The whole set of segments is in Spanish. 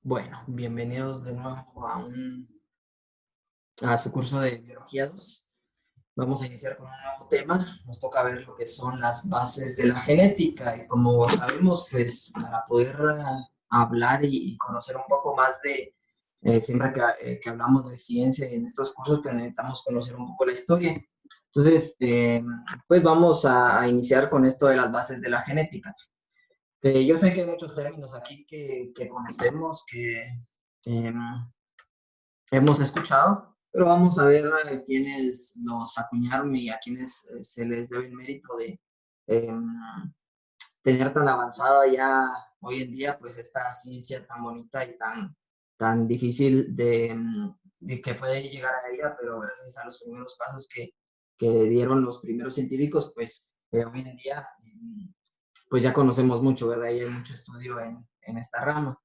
Bueno, bienvenidos de nuevo a su curso de Biología 2. Vamos a iniciar con un nuevo tema. Nos toca ver lo que son las bases de la genética. Y como sabemos, pues para poder hablar y conocer un poco más de, siempre que hablamos de ciencia y en estos cursos, pues necesitamos conocer un poco la historia. Entonces, pues vamos a iniciar con esto de las bases de la genética. Yo sé que hay muchos términos aquí que conocemos, que em, hemos escuchado, pero vamos a ver a quienes los acuñaron y a quienes se les debe el mérito de em, tener tan avanzada ya hoy en día, pues esta ciencia tan bonita y tan difícil de que puede llegar a ella, pero gracias a los primeros pasos que dieron los primeros científicos, pues hoy en día pues ya conocemos mucho, ¿verdad? Y hay mucho estudio en esta rama.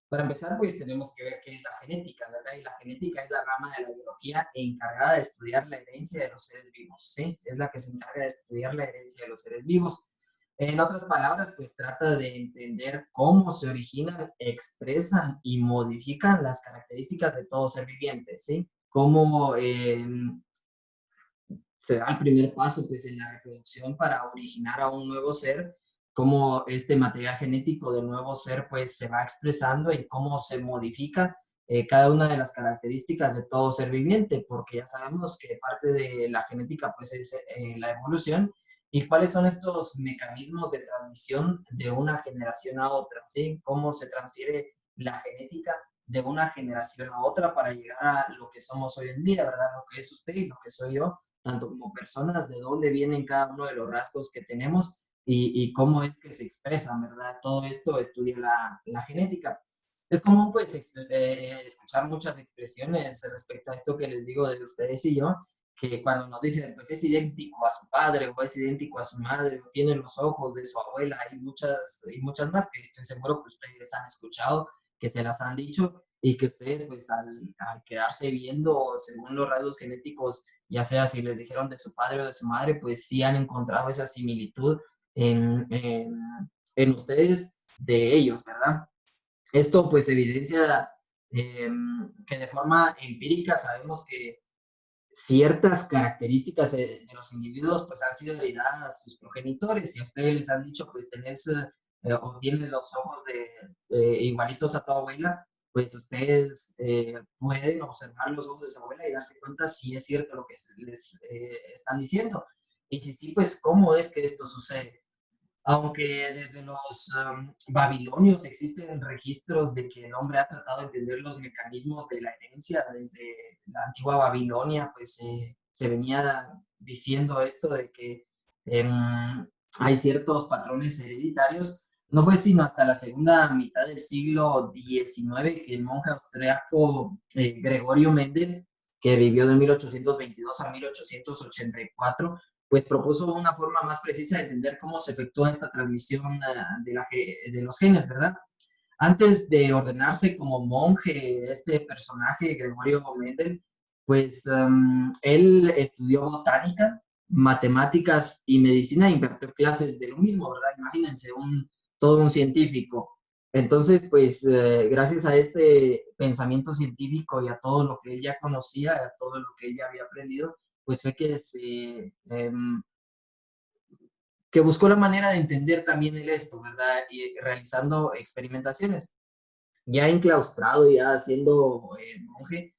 Para empezar, pues tenemos que ver qué es la genética, ¿verdad? Y la genética es la rama de la biología encargada de estudiar la herencia de los seres vivos, ¿sí? Es la que se encarga de estudiar la herencia de los seres vivos. En otras palabras, pues trata de entender cómo se originan, expresan y modifican las características de todo ser viviente, ¿sí? Cómo se da el primer paso pues, en la reproducción para originar a un nuevo ser, cómo este material genético del nuevo ser pues, se va expresando y cómo se modifica cada una de las características de todo ser viviente, porque ya sabemos que parte de la genética pues, es la evolución. ¿Y cuáles son estos mecanismos de transmisión de una generación a otra? ¿Sí? ¿Cómo se transfiere la genética de una generación a otra para llegar a lo que somos hoy en día, ¿verdad? Lo que es usted y lo que soy yo, tanto como personas, de dónde vienen cada uno de los rasgos que tenemos y cómo es que se expresan, ¿verdad? Todo esto estudia la genética. Es común, pues, escuchar muchas expresiones respecto a esto que les digo de ustedes y yo, que cuando nos dicen, pues, es idéntico a su padre o es idéntico a su madre o tiene los ojos de su abuela y muchas más que estoy seguro que ustedes han escuchado, que se las han dicho y que ustedes, pues, al quedarse viendo según los rasgos genéticos, ya sea si les dijeron de su padre o de su madre, pues sí han encontrado esa similitud en, en, en ustedes de ellos, ¿verdad? Esto pues evidencia que de forma empírica sabemos que ciertas características de los individuos pues han sido heredadas a sus progenitores y a ustedes les han dicho pues tenés o tienes los ojos igualitos a tu abuela, pues ustedes pueden observar los ojos de su abuela y darse cuenta si es cierto lo que les están diciendo. Y si sí, pues cómo es que esto sucede. Aunque desde los babilonios existen registros de que el hombre ha tratado de entender los mecanismos de la herencia desde la antigua Babilonia, pues se venía diciendo esto de que hay ciertos patrones hereditarios. No fue sino hasta la segunda mitad del siglo XIX que el monje austriaco Gregorio Mendel, que vivió de 1822 a 1884, pues propuso una forma más precisa de entender cómo se efectúa esta transmisión de los genes, ¿verdad? Antes de ordenarse como monje, este personaje, Gregorio Mendel, pues él estudió botánica, matemáticas y medicina e impartió clases de lo mismo, ¿verdad? Imagínense, todo un científico. Entonces, pues gracias a este pensamiento científico y a todo lo que él ya conocía, a todo lo que él ya había aprendido, pues fue que buscó la manera de entender también el esto, ¿verdad? Y realizando experimentaciones. Ya enclaustrado, ya siendo monje,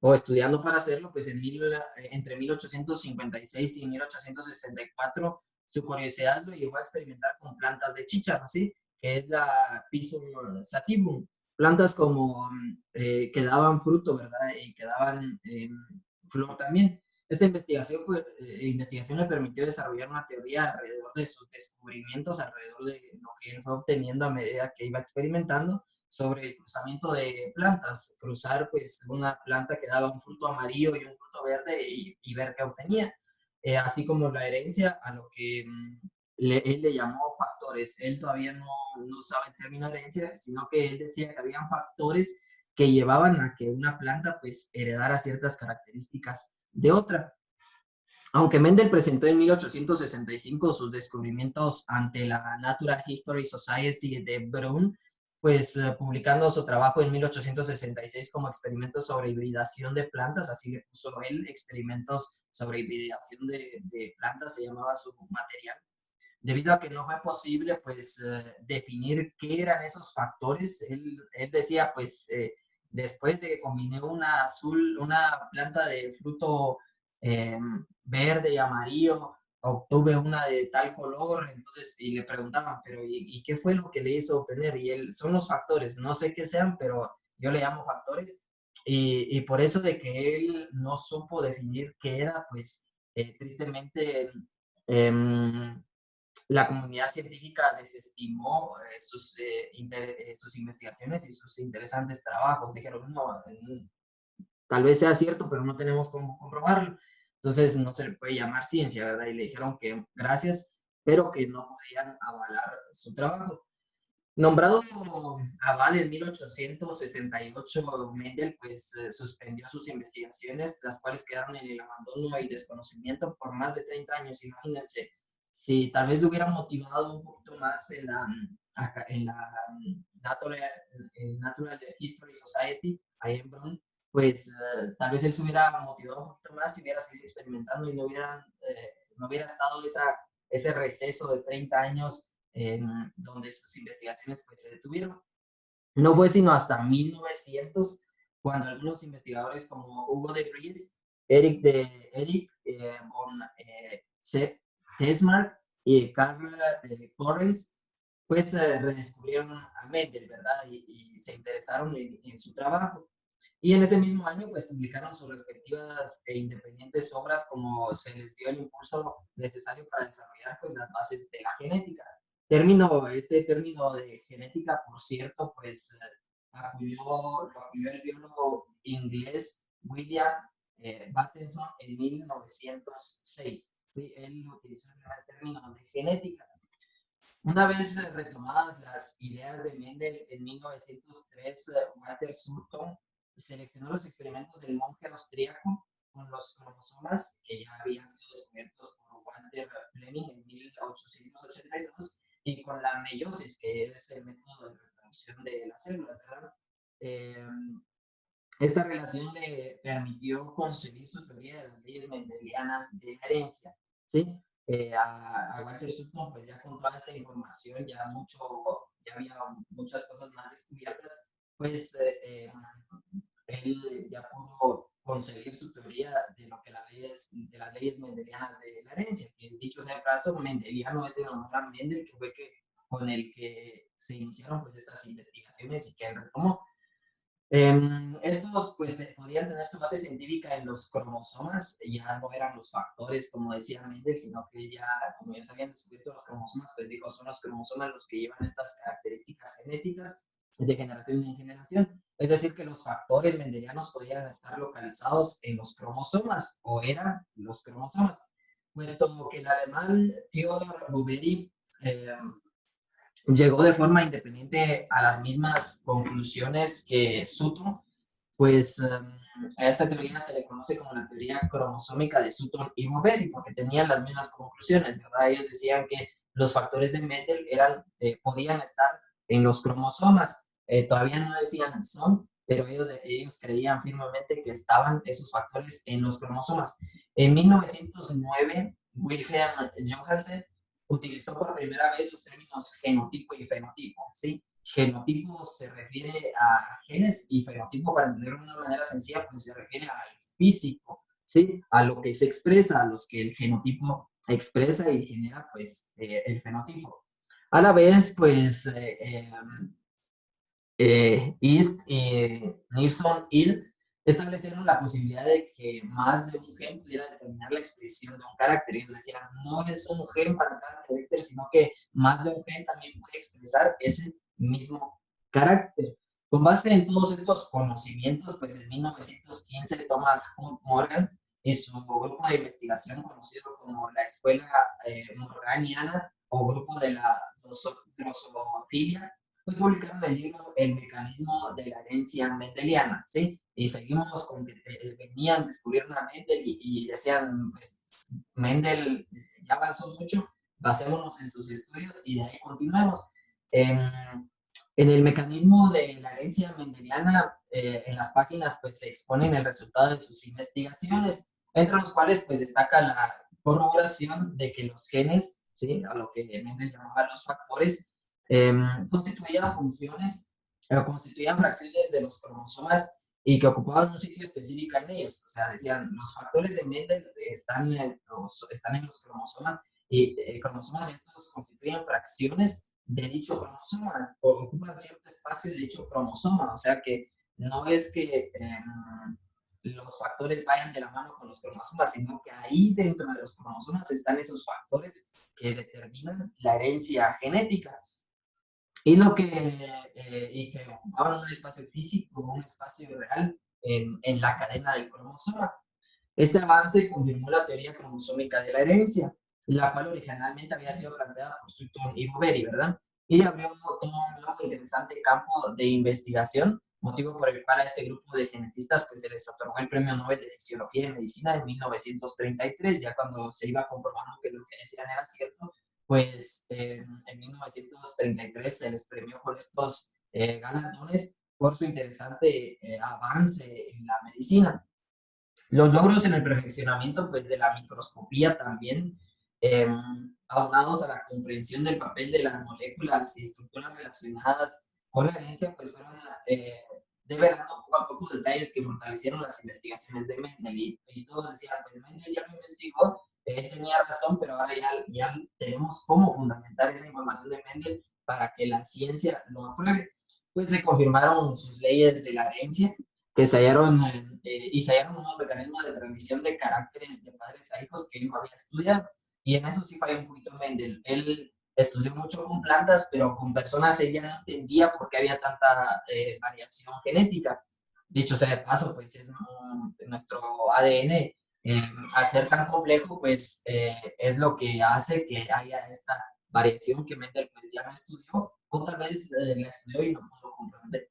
o estudiando para hacerlo, pues entre 1856 y 1864, su curiosidad lo llevó a experimentar con plantas de chícharo, ¿sí? Que es la Pisum sativum. Plantas como que daban fruto, ¿verdad? Y que daban flor también. Esta investigación le permitió desarrollar una teoría alrededor de sus descubrimientos, alrededor de lo que él fue obteniendo a medida que iba experimentando sobre el cruzamiento de plantas. Cruzar pues una planta que daba un fruto amarillo y un fruto verde y ver qué obtenía. Así como la herencia a lo que él le llamó factores. Él todavía no usaba el término herencia, sino que él decía que habían factores que llevaban a que una planta pues heredara ciertas características de otra. Aunque Mendel presentó en 1865 sus descubrimientos ante la Natural History Society de Brünn, pues publicando su trabajo en 1866 como experimentos sobre hibridación de plantas, así le puso él, experimentos sobre hibridación de plantas, se llamaba su material, debido a que no fue posible, pues, definir qué eran esos factores. Él decía, pues, después de que combiné una planta de fruto verde y amarillo, obtuve una de tal color, entonces, y le preguntaban, pero ¿y qué fue lo que le hizo obtener? Y él, son los factores, no sé qué sean, pero yo le llamo factores, y por eso de que él no supo definir qué era, pues, tristemente, em, la comunidad científica desestimó sus investigaciones y sus interesantes trabajos. Dijeron, no, tal vez sea cierto, pero no tenemos cómo comprobarlo. Entonces no se le puede llamar ciencia, ¿verdad? Y le dijeron que gracias, pero que no podían avalar su trabajo. Nombrado abad en 1868, Mendel pues suspendió sus investigaciones, las cuales quedaron en el abandono y desconocimiento por más de 30 años. Imagínense, si tal vez lo hubiera motivado un poquito más en la Natural, Natural History Society, ahí en Bonn, pues tal vez él se hubiera motivado un poquito más y hubiera seguido experimentando y no hubiera estado ese receso de 30 años donde sus investigaciones pues, se detuvieron. No fue sino hasta 1900 cuando algunos investigadores como Hugo de Vries, Eric von Tesmark y Karl Correns, pues redescubrieron a Mendel, ¿verdad? Y se interesaron en su trabajo. Y en ese mismo año, pues publicaron sus respectivas e independientes obras, como se les dio el impulso necesario para desarrollar pues, las bases de la genética. Este término de genética, por cierto, pues lo acuñó el biólogo inglés William Bateson en 1906. ¿Sí? Él utilizó el primer término de genética. Una vez retomadas las ideas de Mendel en 1903, Walter Sutton seleccionó los experimentos del monje austríaco con los cromosomas que ya habían sido descubiertos por Walter Fleming en 1882 y con la meiosis, que es el método de reproducción de las células, ¿verdad? Eh, Esta relación le permitió concebir su teoría de las leyes mendelianas de la herencia, ¿sí? A Walter Sutton, pues ya con toda esta información, ya había muchas cosas más descubiertas, pues él ya pudo concebir su teoría de lo que de las leyes mendelianas de la herencia, que dicho sea de paso, mendeliano es en honor a Mendel, que fue con el que se iniciaron pues estas investigaciones y que él retomó. Estos pues podían tener su base científica en los cromosomas, ya no eran los factores como decía Mendel, sino que ya, como ya se habían descubierto los cromosomas, pues dijo, son los cromosomas los que llevan estas características genéticas de generación en generación. Es decir, que los factores mendelianos podían estar localizados en los cromosomas, o eran los cromosomas, puesto que el alemán Theodor Boveri llegó de forma independiente a las mismas conclusiones que Sutton, pues a esta teoría se le conoce como la teoría cromosómica de Sutton y Boveri, porque tenían las mismas conclusiones, ¿verdad? Ellos decían que los factores de Mendel podían estar en los cromosomas. Todavía no decían son, pero ellos creían firmemente que estaban esos factores en los cromosomas. En 1909, Wilhelm Johannsen utilizó por primera vez los términos genotipo y fenotipo, ¿sí? Genotipo se refiere a genes y fenotipo, para entenderlo de una manera sencilla, pues se refiere al físico, ¿sí? A lo que se expresa, a los que el genotipo expresa y genera, pues, el fenotipo. A la vez, pues, East y Nilsson Hill establecieron la posibilidad de que más de un gen pudiera determinar la expresión de un carácter. Ellos decían, no es un gen para cada carácter, sino que más de un gen también puede expresar ese mismo carácter. Con base en todos estos conocimientos, pues en 1915 Thomas Hunt Morgan y su grupo de investigación conocido como la Escuela Morganiana o Grupo de la Drosofilia, pues publicaron el libro El mecanismo de la herencia mendeliana, ¿sí? Y seguimos con que venían, descubrieron a Mendel y decían, pues, Mendel ya avanzó mucho, basémonos en sus estudios y de ahí continuemos. En el mecanismo de la herencia mendeliana, en las páginas pues se exponen el resultado de sus investigaciones, entre los cuales pues destaca la corroboración de que los genes, ¿sí?, a lo que Mendel llamaba los factores, constituían funciones, constituían fracciones de los cromosomas y que ocupaban un sitio específico en ellos. O sea, decían, los factores de Mendel están en los cromosomas y cromosomas estos constituyen fracciones de dicho cromosoma, o ocupan cierto espacio de dicho cromosoma, o sea que no es que los factores vayan de la mano con los cromosomas, sino que ahí dentro de los cromosomas están esos factores que determinan la herencia genética. Y que ocupaban un espacio físico, un espacio real en la cadena del cromosoma. Este avance confirmó la teoría cromosómica de la herencia, la cual originalmente había sido planteada por Sutton y Boveri, ¿verdad? Y abrió todo un nuevo interesante campo de investigación, motivo por el cual a este grupo de genetistas pues, se les otorgó el Premio Nobel de Fisiología y Medicina en 1933, ya cuando se iba comprobando que lo que decían era cierto, pues en 1933 se les premió con estos galardones por su interesante avance en la medicina. Los logros en el perfeccionamiento pues, de la microscopía también, eh, aunados a la comprensión del papel de las moléculas y estructuras relacionadas con la herencia, pues fueron develando poco a poco detalles que fortalecieron las investigaciones de Mendel. Y todos decían, pues Mendel ya lo investigó, él tenía razón, pero ahora ya tenemos cómo fundamentar esa información de Mendel para que la ciencia lo apruebe. Pues se confirmaron sus leyes de la herencia, que se hallaron, y se hallaron unos mecanismos de transmisión de caracteres de padres a hijos que él no había estudiado. Y en eso sí falló un poquito Mendel. Él estudió mucho con plantas, pero con personas ella no entendía por qué había tanta variación genética. Dicho sea de paso, pues es nuestro ADN, al ser tan complejo, pues es lo que hace que haya esta variación que Mendel pues ya no estudió, o tal vez la estudió y no pudo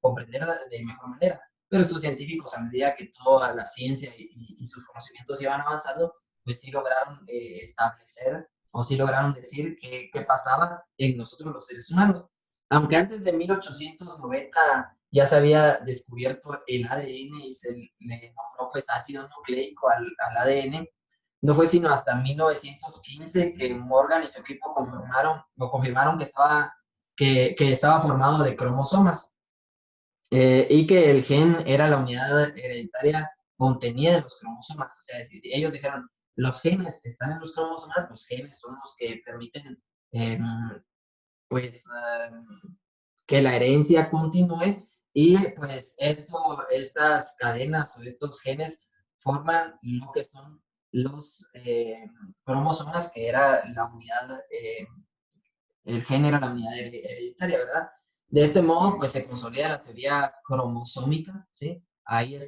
comprenderla de mejor manera. Pero estos científicos, a medida que toda la ciencia y sus conocimientos iban avanzando, pues sí lograron establecer o sí lograron decir qué pasaba en nosotros los seres humanos. Aunque antes de 1890 ya se había descubierto el ADN y se le nombró pues ácido nucleico al ADN, no fue sino hasta 1915 que Morgan y su equipo confirmaron que estaba formado de cromosomas, y que el gen era la unidad hereditaria contenida en los cromosomas. O sea, ellos dijeron, los genes están en los cromosomas, los genes son los que permiten eh, pues que la herencia continúe, y pues estas cadenas o estos genes forman lo que son los cromosomas, que era la unidad, el gen era la unidad hereditaria, ¿verdad? De este modo, pues se consolida la teoría cromosómica, ¿sí? Ahí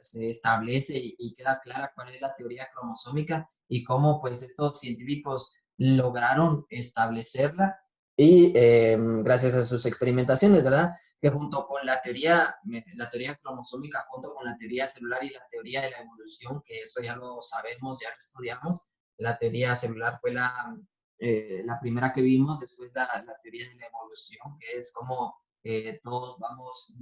se establece y queda clara cuál es la teoría cromosómica y cómo pues estos científicos lograron establecerla, y gracias a sus experimentaciones, ¿verdad? Que junto con la teoría cromosómica, junto con la teoría celular y la teoría de la evolución, que eso ya lo sabemos, ya lo estudiamos, la teoría celular fue la primera que vimos, después la teoría de la evolución, que es como todos vamos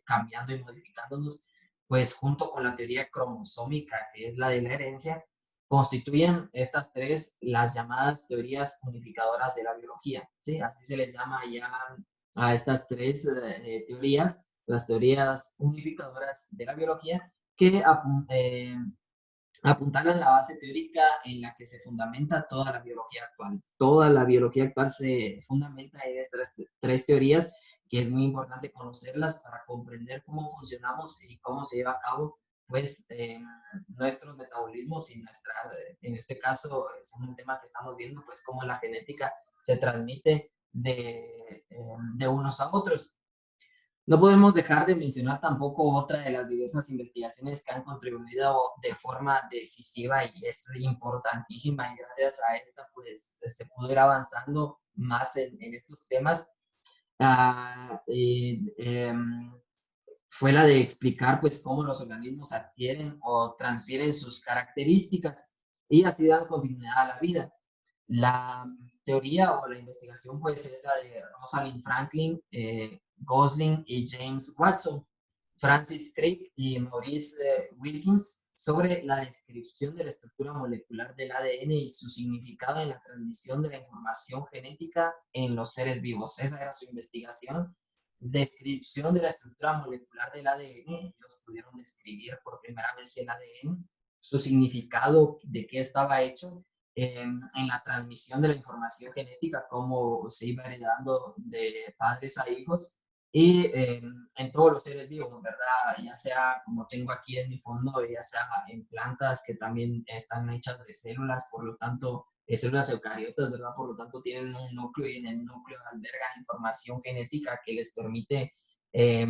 cambiando y modificándonos, pues junto con la teoría cromosómica, que es la de la herencia, constituyen estas tres las llamadas teorías unificadoras de la biología, ¿sí? Así se les llama ya a estas tres teorías, las teorías unificadoras de la biología, que apuntalan la base teórica en la que se fundamenta toda la biología actual. Toda la biología actual se fundamenta en estas tres teorías, que es muy importante conocerlas para comprender cómo funcionamos y cómo se lleva a cabo pues nuestros metabolismos y en este caso, es un tema que estamos viendo, pues cómo la genética se transmite de unos a otros. No podemos dejar de mencionar tampoco otra de las diversas investigaciones que han contribuido de forma decisiva y es importantísima, y gracias a esta pues se pudo ir avanzando más en estos temas. Ah, fue la de explicar pues cómo los organismos adquieren o transfieren sus características y así dan continuidad a la vida. La teoría o la investigación pues es la de Rosalind Franklin, Gosling y James Watson, Francis Crick y Maurice Wilkins sobre la descripción de la estructura molecular del ADN y su significado en la transmisión de la información genética en los seres vivos. Esa era su investigación. Descripción de la estructura molecular del ADN. Ellos pudieron describir por primera vez el ADN, su significado, de qué estaba hecho, en la transmisión de la información genética, cómo se iba heredando de padres a hijos y en todos los seres vivos, ¿verdad? Ya sea como tengo aquí en mi fondo, ya sea en plantas que también están hechas de células, por lo tanto, células eucariotas, ¿verdad? Por lo tanto, tienen un núcleo y en el núcleo albergan información genética que les permite eh,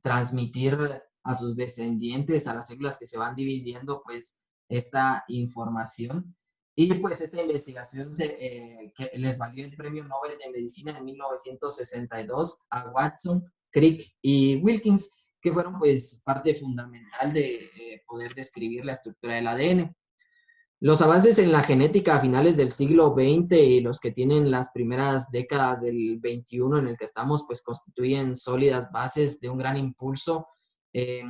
transmitir a sus descendientes, a las células que se van dividiendo, pues esta información. Y pues esta investigación que les valió el Premio Nobel de Medicina en 1962 a Watson, Crick y Wilkins, que fueron pues parte fundamental de poder describir la estructura del ADN. Los avances en la genética a finales del siglo XX y los que tienen las primeras décadas del XXI en el que estamos, pues constituyen sólidas bases de un gran impulso eh,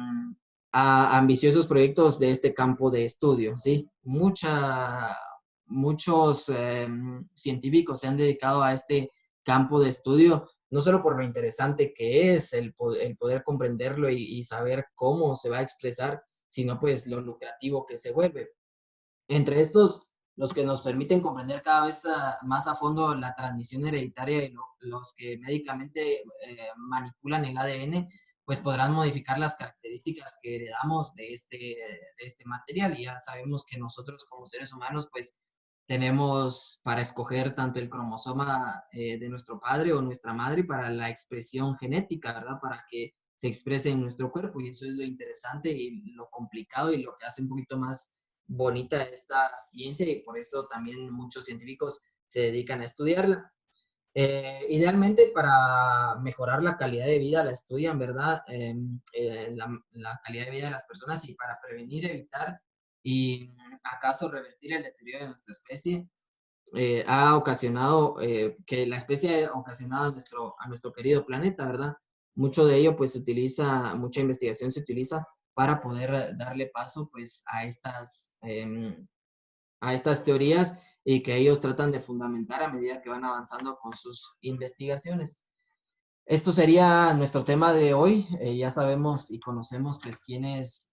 a ambiciosos proyectos de este campo de estudio, ¿sí? Muchos científicos se han dedicado a este campo de estudio, no solo por lo interesante que es el poder comprenderlo y saber cómo se va a expresar, sino pues lo lucrativo que se vuelve. Entre estos, los que nos permiten comprender cada vez más a fondo la transmisión hereditaria y los que médicamente manipulan el ADN, pues podrán modificar las características que heredamos de este material. Y ya sabemos que nosotros como seres humanos, pues tenemos para escoger tanto el cromosoma de nuestro padre o nuestra madre para la expresión genética, ¿verdad? Para que se exprese en nuestro cuerpo. Y eso es lo interesante y lo complicado y lo que hace un poquito más bonita esta ciencia y por eso también muchos científicos se dedican a estudiarla. Idealmente para mejorar la calidad de vida la estudian, ¿verdad? La calidad de vida de las personas y para prevenir, evitar y acaso revertir el deterioro de nuestra especie. Ha ocasionado que la especie ha ocasionado a nuestro querido planeta, ¿verdad? Mucho de ello pues se utiliza, mucha investigación se utiliza para poder darle paso pues a estas teorías y que ellos tratan de fundamentar a medida que van avanzando con sus investigaciones. Esto sería nuestro tema de hoy. Ya sabemos y conocemos pues quienes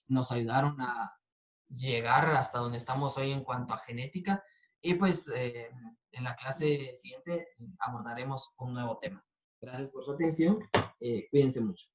nos ayudaron a llegar hasta donde estamos hoy en cuanto a genética y pues en la clase siguiente abordaremos un nuevo tema. Gracias por su atención. Cuídense mucho.